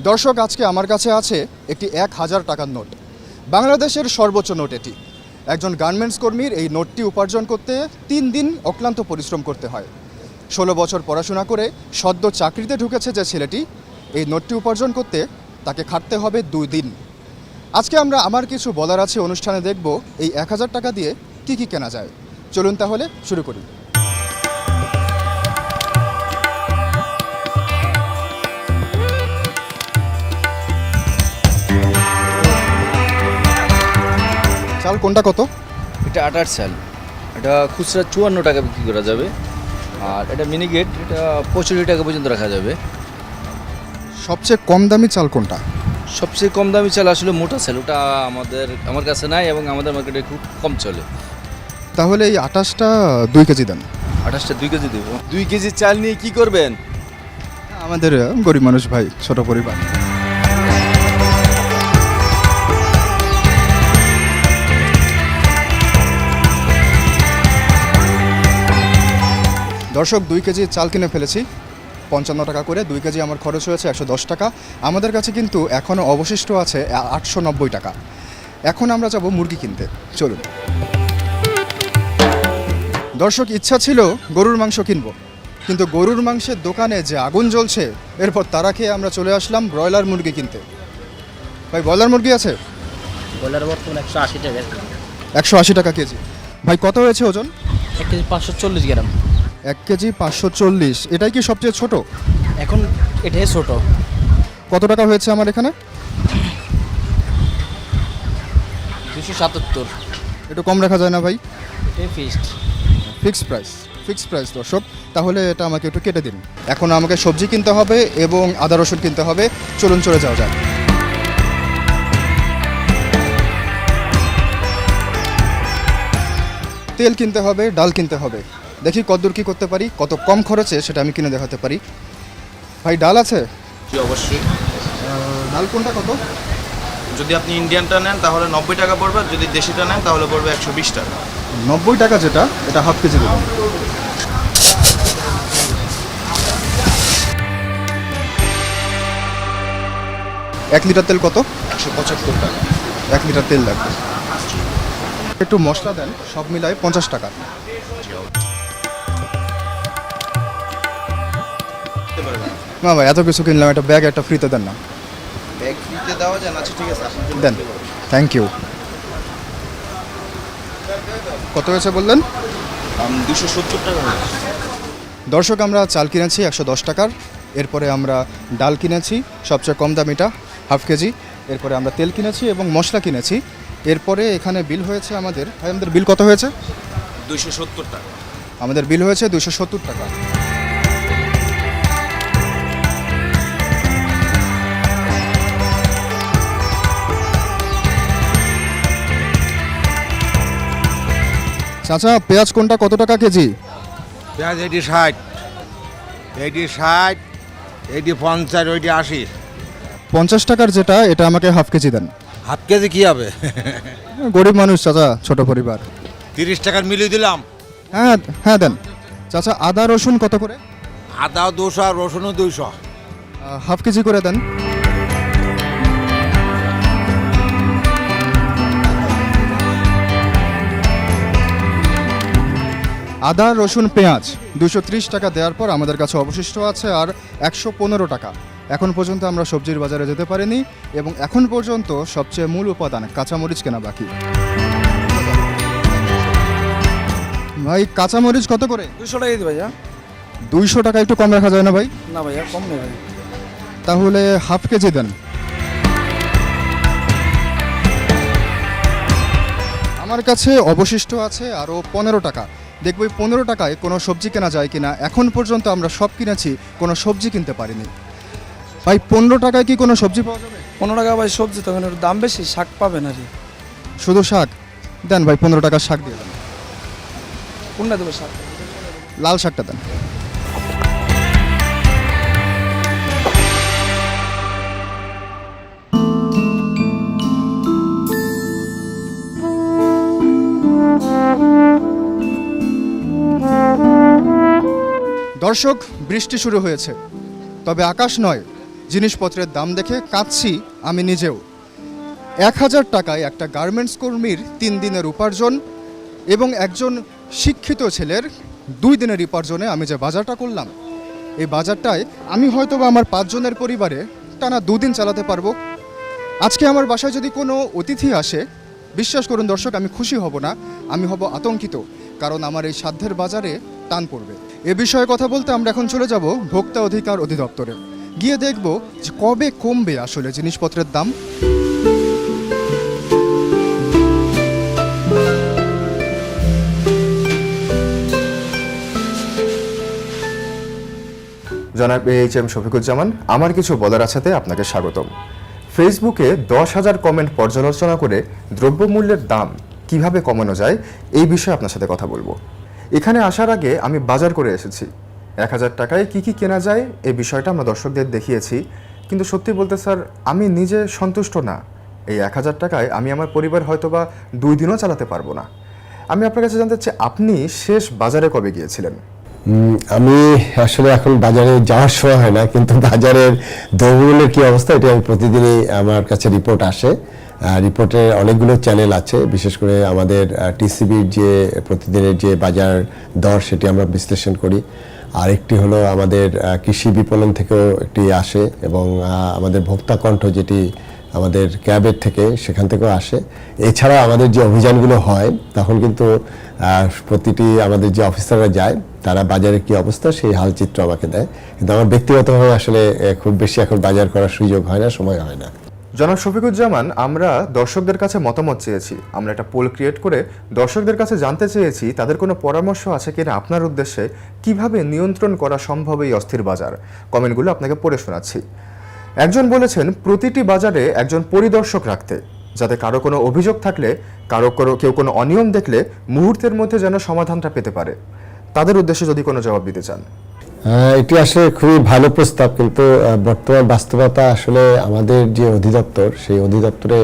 দর্শক, আজকে আমার কাছে আছে একটি 1000 টাকার নোট। বাংলাদেশের সর্বোচ্চ নোট এটি। একজন গার্মেন্টস কর্মীর এই নোটটি উপার্জন করতে 3 দিন অক্লান্ত পরিশ্রম করতে হয়। 16 বছর পড়াশোনা করে সদ্য চাকরিতে ঢুকেছে যে ছেলেটি, এই নোটটি উপার্জন করতে তাকে খাটতে হবে 2 দিন। আজকে আমরা আমার কিছু বলার আছে অনুষ্ঠানে দেখব এই 1000 টাকা দিয়ে কী কী কেনা যায়। চলুন তাহলে শুরু করি। চাল কোনটা কত? এটা 28 চাল, এটা খুচরা 54 টাকা বিক্রি করা যাবে। আর এটা মিনিগেট, এটা 65 টাকা পর্যন্ত রাখা যাবে। সবচেয়ে কম দামি চাল কোনটা? সবচেয়ে কম দামি চাল আসলে মোটা চাল, ওটা আমার কাছে নাই এবং আমাদের মার্কেটে খুব কম চলে। তাহলে এই 28টা 2 কেজি দেন। 28টা 2 কেজি দেবো। 2 কেজি চাল নিয়ে কি করবেন? আমাদের গরিব মানুষ ভাই, ছোট পরিবার। দর্শক, 2 কেজি চাল কিনে ফেলেছি 55 টাকা করে। 2 কেজি আমার খরচ হয়েছে 110 টাকা। আমাদের কাছে কিন্তু এখনও অবশিষ্ট আছে 890 টাকা। এখন আমরা যাব মুরগি কিনতে, চলুন। দর্শক, ইচ্ছা ছিল গরুর মাংস কিনবো, কিন্তু গরুর মাংসের দোকানে যে আগুন জ্বলছে, এরপর তারা খেয়ে আমরা চলে আসলাম ব্রয়লার মুরগি কিনতে। ভাই, ব্রয়লার মুরগি আছে? ব্রয়লার বর্তমানে 180 টাকা। 180 টাকা কেজি। ভাই, কত হয়েছে ওজন? 1 কেজি 540 গ্রাম। 1 কেজি 540। এটাই কি সবচেয়ে ছোট? এখন এটাই ছোট। কত টাকা হয়েছে আমার এখানে? 277। একটু কম রাখা যায় না ভাই? এটাই ফিক্সড। ফিক্সড প্রাইস দর্শক। তাহলে এটা আমাকে একটু কেটে দিন। এখন আমাকে সবজি কিনতে হবে এবং আদা রসুন কিনতে হবে। চলুন চলে যাওয়া যাক। তেল কিনতে হবে, ডাল কিনতে হবে। দেখি কতদূর কী করতে পারি, কত কম খরচে সেটা আমি কিনে দেখাতে পারি। ভাই, ডাল আছে? জি, অবশ্যই। ডাল কোনটা কত? যদি আপনি ইন্ডিয়ানটা নেন তাহলে 90 টাকা পড়বে, আর যদি দেশিটা নেন তাহলে পড়বে 120 টাকা। 90 টাকা যেটা, এটা হাফ কেজি দেবেন। এক লিটার তেল কত? 175 টাকা। 1 লিটার তেল লাগবে। একটু মশলা দেন, সব মিলায় 50 টাকা। না ভাই, এত কিছু কিনলাম, একটা ব্যাগ একটা ফ্রিতে দেন না। ব্যাগ ফ্রিতে দেওয়া যায় না? আচ্ছা ঠিক আছে, আপনার জন্য দেন, থ্যাংক ইউ। কত হয়েছে বললেন? 270 টাকা হয়েছে। দর্শক, আমরা চাল কিনেছি 110 টাকার। এরপরে আমরা ডাল কিনেছি সবচেয়ে কম দামিটা, হাফ কেজি। এরপরে আমরা তেল কিনেছি এবং মশলা কিনেছি। এরপরে এখানে বিল হয়েছে আমাদের। ভাই, আমাদের বিল কত হয়েছে? 270 টাকা। আমাদের বিল হয়েছে 270 টাকা। চাচা, পেঁয়াজ কোনটা কত টাকা কেজি? পেঁয়াজ 60, 60, 50, 80। 50 টাকার যেটা, এটা আমাকে হাফ কেজি দেন। হাফ কেজি কি হবে? গরিব মানুষ চাচা, ছোট পরিবার। 30 টাকার মিলিয়ে দিলাম। হ্যাঁ হ্যাঁ, দেন। চাচা, আদা রসুন কত করে? আদাও 200, রসুনও 200। হাফ কেজি করে দেন। আদা রসুন পেঁয়াজ 230 টাকা দেওয়ার পর আমাদের কাছে অবশিষ্ট আছে আর 115 টাকা। এখন পর্যন্ত আমরা সবজির বাজারে যেতে পারিনি এবং এখন পর্যন্ত সবচেয়ে মূল উপাদান কাঁচামরিচ কেনা বাকি। ভাই, কাঁচামরিচ কত করে? 200 টাকা দিই ভাইয়া। 200 টাকা একটু কম রাখা যায় না ভাই? না ভাইয়া, কম নেই ভাই। তাহলে হাফ কেজি দেন। আমার কাছে অবশিষ্ট আছে আরও 15 টাকা। দেখব এই 15 টাকায় কোনো সবজি কেনা যায় কিনা। এখন পর্যন্ত আমরা সব কিনেছি, কোনো সবজি কিনতে পারিনি। ভাই, 15 টাকায় কি কোনো সবজি পাওয়া যাবে? 15 টাকা ভাই সবজি, তখন একটু দাম বেশি, শাক পাবেন আর কি। শুধু শাক দেন ভাই, 15 টাকার শাক দিয়ে দেন। কোনটা দেবো শাক? লাল শাকটা দেন। দর্শক, বৃষ্টি শুরু হয়েছে, তবে আকাশ নয়, জিনিসপত্রের দাম দেখে কাঁদছি আমি নিজেও। 1000 টাকায় একটা গার্মেন্টস কর্মীর 3 দিনের উপার্জন এবং একজন শিক্ষিত ছেলের 2 দিনের উপার্জনে আমি যে বাজারটা করলাম, এই বাজারটায় আমি হয়তো বা আমার 5 জনের পরিবারে টানা 2 দিন চালাতে পারবো। আজকে আমার বাসায় যদি কোনো অতিথি আসে, বিশ্বাস করুন দর্শক, আমি খুশি হব না, আমি হব আতঙ্কিত, কারণ আমার এই সাধ্যের বাজারে টান পড়বে। এ বিষয়ে কথা বলতে আমরা এখন চলে যাব ভোক্তা অধিকার অধিদপ্তরে, গিয়ে দেখব যে কবে কমবে আসলে জিনিসপত্রের দাম। জনাব এইচ.এম. শফিকুজ্জামান, আমার কিছু বলার আছেতে আপনাকে স্বাগতম। ফেসবুকে 10,000 কমেন্ট পর্যালোচনা করে দ্রব্যমূল্যের দাম কিভাবে কমানো যায় এই বিষয়ে আপনার সাথে কথা বলবো। এখানে আসার আগে আমি বাজার করে এসেছি। 1000 টাকায় কি কি কেনা যায় এই বিষয়টা আমরা দর্শকদের দেখিয়েছি, কিন্তু সত্যি বলতে স্যার আমি নিজে সন্তুষ্ট না। এই 1000 টাকায় আমি আমার পরিবার হয়তোবা 2 দিনও চালাতে পারবো না। আমি আপনার কাছে জানতে চাই, আপনি শেষ বাজারে কবে গিয়েছিলেন? আমি আসলে এখন বাজারে যাওয়ার সময় হয় না, কিন্তু বাজারের দ্রব্যমূল্যের কী অবস্থা এটা আমি প্রতিদিনই আমার কাছে রিপোর্ট আসে। রিপোর্টে অনেকগুলো চ্যানেল আছে, বিশেষ করে আমাদের টিসিবির যে প্রতিদিনের যে বাজার দর সেটি আমরা বিশ্লেষণ করি। আরেকটি হলো আমাদের কৃষি বিপণন থেকেও একটি আসে, এবং আমাদের ভোক্তা কণ্ঠ যেটি আমাদের ক্যাবের থেকে সেখান থেকেও আসে। এছাড়া আমাদের যে অভিযানগুলো হয় তখন কিন্তু প্রতিটি আমাদের যে অফিসাররা যায় তারা বাজারে কি অবস্থা সেই হালচিত্র আমাকে দেয়, কিন্তু আমার ব্যক্তিগতভাবে আসলে খুব বেশি এখন বাজার করার সুযোগ হয় না, সময় হয় না। জনাব শফিকুজ্জামান, আমরা দর্শকদের কাছে মতামত চেয়েছি, আমরা একটা পোল ক্রিয়েট করে দর্শকদের কাছে জানতে চেয়েছি তাদের কোনো পরামর্শ আছে কিনা আপনার উদ্দেশ্যে কিভাবে নিয়ন্ত্রণ করা সম্ভব এই অস্থির বাজার। কমেন্টগুলো আপনাকে পড়ে শোনাচ্ছি। একজন বলেছেন প্রতিটি বাজারে একজন পরিদর্শক রাখতে, যাতে কারো কোনো অভিযোগ থাকলে, কেউ কোনো অনিয়ম দেখলে মুহূর্তের মধ্যে যেন সমাধানটা পেতে পারে। তাদের উদ্দেশ্যে যদি কোনো জবাব দিতে চান। এটি আসলে খুবই ভালো প্রস্তাব, কিন্তু বর্তমান বাস্তবতা আসলে আমাদের যে অধিদপ্তর সেই অধিদপ্তরে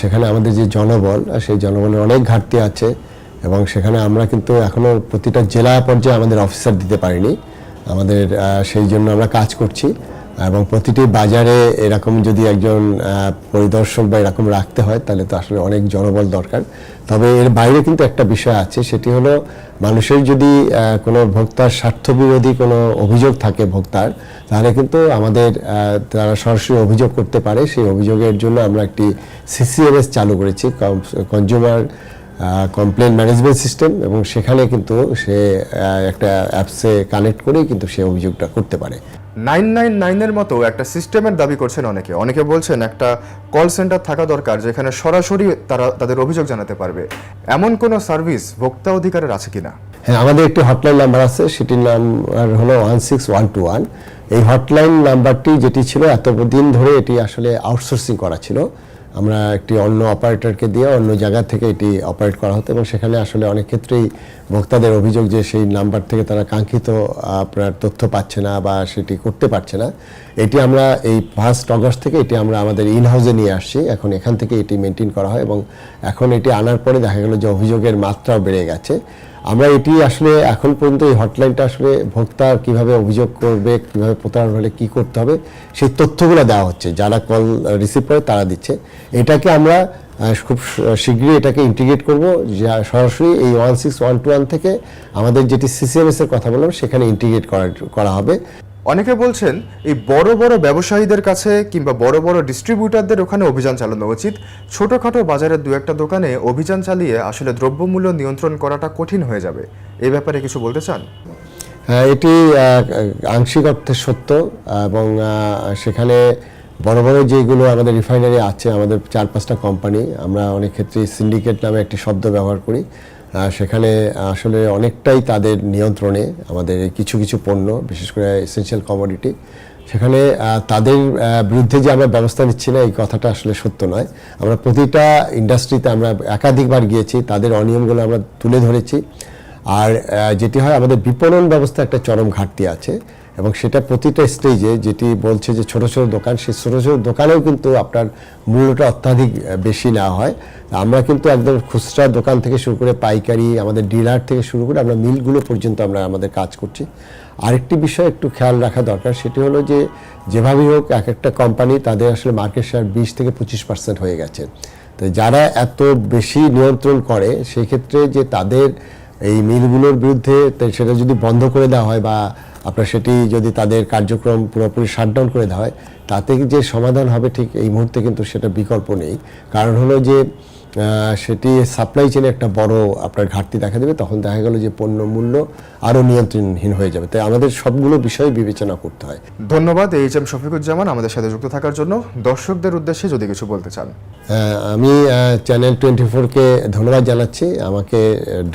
সেখানে আমাদের যে জনবল সেই জনবলের অনেক ঘাটতি আছে, এবং সেখানে আমরা কিন্তু এখনও প্রতিটা জেলা পর্যায়ে আমাদের অফিসার দিতে পারিনি। আমাদের সেই জন্য আমরা কাজ করছি, এবং প্রতিটি বাজারে এরকম যদি একজন পরিদর্শক বা এরকম রাখতে হয় তাহলে তো আসলে অনেক জনবল দরকার। তবে এর বাইরে কিন্তু একটা বিষয় আছে, সেটি হলো মানুষের যদি কোনো ভোক্তার স্বার্থবিরোধী কোনো অভিযোগ থাকে ভোক্তার, তাহলে কিন্তু আমাদের তারা সরাসরি অভিযোগ করতে পারে। সেই অভিযোগের জন্য আমরা একটি সিসিএমএস চালু করেছি, কনজিউমার কমপ্লেন ম্যানেজমেন্ট সিস্টেম, এবং সেখানে কিন্তু সে একটা অ্যাপসে কানেক্ট করেই কিন্তু সে অভিযোগটা করতে পারে। 999-এর মতো একটা সিস্টেমের দাবি করছেন অনেকে বলছেন একটা কল সেন্টার থাকা দরকার যেখানে সরাসরি তারা তাদের অভিযোগ জানাতে পারবে। এমন কোনো সার্ভিস ভোক্তা অধিকারের আছে কিনা? হ্যাঁ, আমাদের একটি হটলাইন নাম্বার আছে, সেটির নাম্বার হলো 16121। এই হটলাইন নাম্বারটি যেটি ছিল এতদিন ধরে এটি আসলে আউটসোর্সিং করা ছিল, আমরা একটি অন্য অপারেটরকে দিয়ে অন্য জায়গা থেকে এটি অপারেট করা হতো, এবং সেখানে আসলে অনেক ক্ষেত্রেই ভোক্তাদের অভিযোগ যে সেই নাম্বার থেকে তারা কাঙ্ক্ষিত আপনার তথ্য পাচ্ছে না বা সেটি করতে পারছে না। এটি আমরা এই 1 অগস্ট থেকে এটি আমরা আমাদের ইন হাউসে নিয়ে আসছি, এখন এখান থেকে এটি মেনটেন করা হয়, এবং এখন এটি আনার পরে দেখা গেল যে অভিযোগের মাত্রাও বেড়ে গেছে। আমরা এটি আসলে এখন পর্যন্ত এই হটলাইনটা আসলে ভোক্তা কিভাবে অভিযোগ করবে, কিভাবে প্রতারণা হলে কী করতে হবে সেই তথ্যগুলো দেওয়া হচ্ছে, যারা কল রিসিভ করে তারা দিচ্ছে। এটাকে আমরা খুব শীঘ্রই এটাকে ইন্টিগ্রেট করব, যা সরাসরি এই 16121 থেকে আমাদের যেটি সিসিএমএস এর কথা বললাম সেখানে ইন্টিগ্রেট করা হবে। অনেকে বলছেন এই বড় বড় ব্যবসায়ীদের কাছে কিংবা বড় বড় ডিস্ট্রিবিউটারদের ওখানে অভিযান চালানো উচিত, ছোটোখাটো বাজারের 2-1টা দোকানে অভিযান চালিয়ে আসলে দ্রব্যমূল্য নিয়ন্ত্রণ করাটা কঠিন হয়ে যাবে। এই ব্যাপারে কিছু বলতে চান? এটি আংশিক অর্থে সত্য, এবং সেখানে বড় বড় যেগুলো আমাদের রিফাইনারি আছে, আমাদের 4-5টা কোম্পানি, আমরা অনেক ক্ষেত্রে সিন্ডিকেট নামে একটি শব্দ ব্যবহার করি, সেখানে আসলে অনেকটাই তাদের নিয়ন্ত্রণে আমাদের কিছু কিছু পণ্য, বিশেষ করে এসেনশিয়াল কমোডিটি, সেখানে তাদের বিরুদ্ধে যে আমরা ব্যবস্থা নিচ্ছি না এই কথাটা আসলে সত্য নয়। আমরা প্রতিটা ইন্ডাস্ট্রিতে আমরা একাধিকবার গিয়েছি, তাদের অনিয়মগুলো আমরা তুলে ধরেছি। আর যেটি হয় আমাদের বিপণন ব্যবস্থা একটা চরম ঘাটতি আছে, এবং সেটা প্রতিটা স্টেজে যেটি বলছে যে ছোটো ছোটো দোকান, সেই ছোটো ছোটো দোকানেও কিন্তু আপনার মূল্যটা অত্যাধিক বেশি নেওয়া হয়। আমরা কিন্তু একদম খুচরা দোকান থেকে শুরু করে পাইকারি, আমাদের ডিলার থেকে শুরু করে আমরা মিলগুলো পর্যন্ত আমরা আমাদের কাজ করছি। আরেকটি বিষয় একটু খেয়াল রাখা দরকার, সেটি হলো যে যেভাবেই হোক এক একটা কোম্পানি তাদের আসলে মার্কেট শেয়ার 20-25% হয়ে গেছে। তো যারা এত বেশি নিয়ন্ত্রণ করে সেই ক্ষেত্রে যে তাদের এই মিলগুলোর বিরুদ্ধে সেটা যদি বন্ধ করে দেওয়া হয় বা আপনার সেটি যদি তাদের কার্যক্রম পুরোপুরি শাটডাউন করে দেওয়া হয়, তাতে যে সমাধান হবে ঠিক এই মুহূর্তে কিন্তু সেটা বিকল্প নেই। কারণ হলো যে সেটি সাপ্লাই চেনে একটা বড় আপনার ঘাটতি দেখা দেবে, তখন দেখা গেল যে পণ্য মূল্য আরও নিয়ন্ত্রণহীন হয়ে যাবে। তাই আমাদের সবগুলো বিষয় বিবেচনা করতে হয়। ধন্যবাদ এইচ.এম. শফিকুজ্জামান আমাদের সাথে যুক্ত থাকার জন্য। দর্শকদের উদ্দেশ্যে যদি কিছু বলতে চান। আমি চ্যানেল 24-কে ধন্যবাদ জানাচ্ছি আমাকে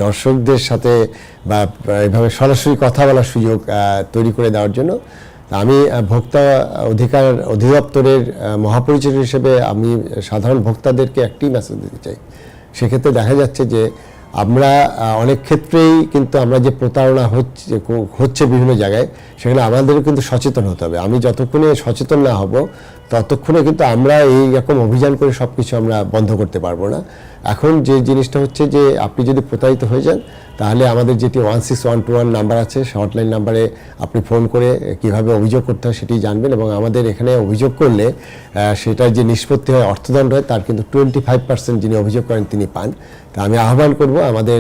দর্শকদের সাথে বা এইভাবে সরাসরি কথা বলার সুযোগ তৈরি করে দেওয়ার জন্য। আমি ভোক্তা অধিকার অধিদপ্তরের মহাপরিচালক হিসেবে আমি সাধারণ ভোক্তাদেরকে একটি মেসেজ দিতে চাই। সেক্ষেত্রে দেখা যাচ্ছে যে আমরা অনেক ক্ষেত্রেই কিন্তু আমরা যে প্রতারণা হচ্ছে বিভিন্ন জায়গায়, সেখানে আমাদেরও কিন্তু সচেতন হতে হবে। আমি যতক্ষণে সচেতন না হব ততক্ষণে কিন্তু আমরা এই রকম অভিযান করে সব কিছু আমরা বন্ধ করতে পারবো না। এখন যে জিনিসটা হচ্ছে যে আপনি যদি প্রতারিত হয়ে যান তাহলে আমাদের যেটি 16121 নাম্বার আছে, হটলাইন নাম্বারে আপনি ফোন করে কিভাবে অভিযোগ করতে হয় সেটি জানবেন, এবং আমাদের এখানে অভিযোগ করলে সেটার যে নিষ্পত্তি হয় অর্থদণ্ড হয় তার কিন্তু 25% যিনি অভিযোগ করেন তিনি পান। তা আমি আহ্বান করব আমাদের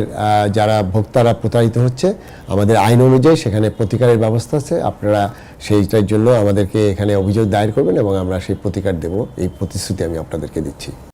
যারা ভোক্তারা প্রতারিত হচ্ছে, আমাদের আইন অনুযায়ী সেখানে প্রতিকারের ব্যবস্থা আছে, আপনারা সেইটার জন্য আমাদেরকে এখানে অভিযোগ দায়ের করবেন এবং আমরা সেই প্রতিকার দেব, এই প্রতিশ্রুতি আমি আপনাদেরকে দিচ্ছি।